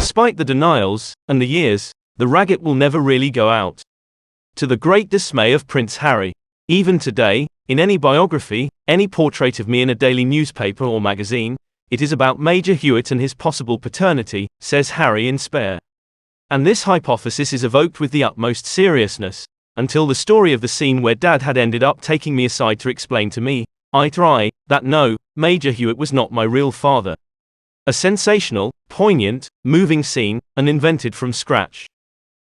Despite the denials, and the years, the racket will never really go out. To the great dismay of Prince Harry. Even today, in any biography, any portrait of me in a daily newspaper or magazine, it is about Major Hewitt and his possible paternity, says Harry in spare. And this hypothesis is evoked with the utmost seriousness, until the story of the scene where Dad had ended up taking me aside to explain to me, eye to eye, that no, Major Hewitt was not my real father. A sensational, poignant, moving scene, and invented from scratch.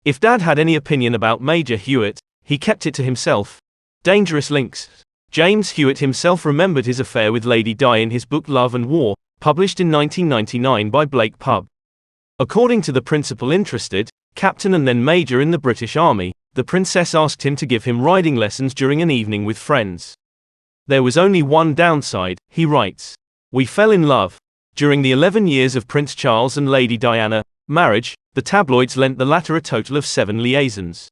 If Dad had any opinion about Major Hewitt, he kept it to himself. Dangerous links. James Hewitt himself remembered his affair with Lady Di in his book Love and War, published in 1999 by Blake Pub. According to the principal interested, captain and then major in the British Army, the princess asked him to give him riding lessons during an evening with friends. There was only one downside, he writes. We fell in love. During the 11 years of Prince Charles and Lady Diana marriage, the tabloids lent the latter a total of 7 liaisons.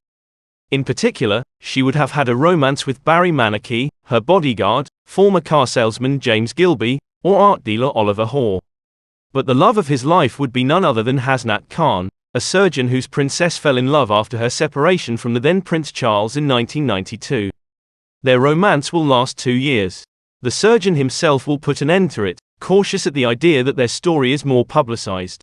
In particular, she would have had a romance with Barry Manakee, her bodyguard, former car salesman James Gilby, or art dealer Oliver Hoare. But the love of his life would be none other than Hasnat Khan, a surgeon whose princess fell in love after her separation from the then Prince Charles in 1992. Their romance will last 2 years. The surgeon himself will put an end to it, cautious at the idea that their story is more publicized.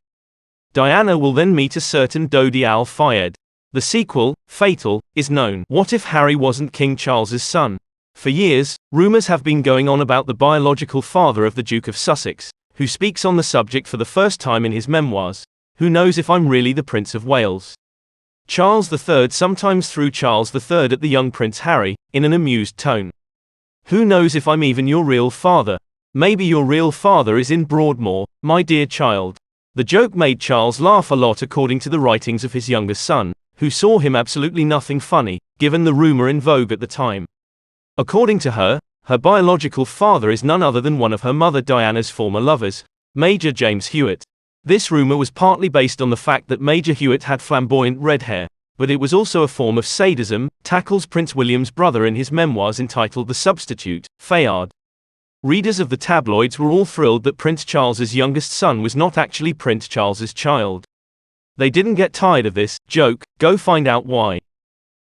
Diana will then meet a certain Dodi al-Fayed. The sequel, Fatal, is known. What if Harry wasn't King Charles's son? For years, rumours have been going on about the biological father of the Duke of Sussex, who speaks on the subject for the first time in his memoirs. Who knows if I'm really the Prince of Wales? Charles III sometimes threw Charles III at the young Prince Harry, in an amused tone. Who knows if I'm even your real father? Maybe your real father is in Broadmoor, my dear child. The joke made Charles laugh a lot according to the writings of his youngest son, who saw him absolutely nothing funny, given the rumour in vogue at the time. According to her, her biological father is none other than one of her mother Diana's former lovers, Major James Hewitt. This rumour was partly based on the fact that Major Hewitt had flamboyant red hair, but it was also a form of sadism, tackles Prince William's brother in his memoirs entitled The Substitute, Fayard. Readers of the tabloids were all thrilled that Prince Charles's youngest son was not actually Prince Charles's child. They didn't get tired of this joke, go find out why.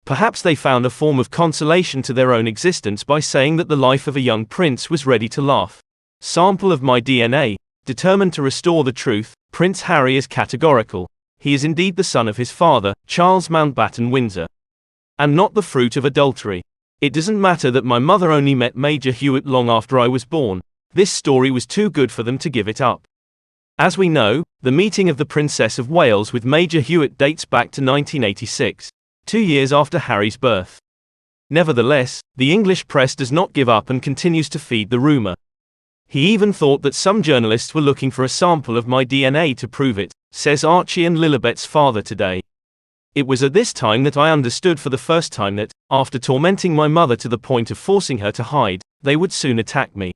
Perhaps they found a form of consolation to their own existence by saying that the life of a young prince was ready to laugh. Sample of my DNA. Determined to restore the truth, Prince Harry is categorical. He is indeed the son of his father, Charles Mountbatten Windsor. And not the fruit of adultery. It doesn't matter that my mother only met Major Hewitt long after I was born. This story was too good for them to give it up. As we know, the meeting of the Princess of Wales with Major Hewitt dates back to 1986. 2 years after Harry's birth. Nevertheless, the English press does not give up and continues to feed the rumour. He even thought that some journalists were looking for a sample of my DNA to prove it, says Archie and Lilibet's father today. It was at this time that I understood for the first time that, after tormenting my mother to the point of forcing her to hide, they would soon attack me.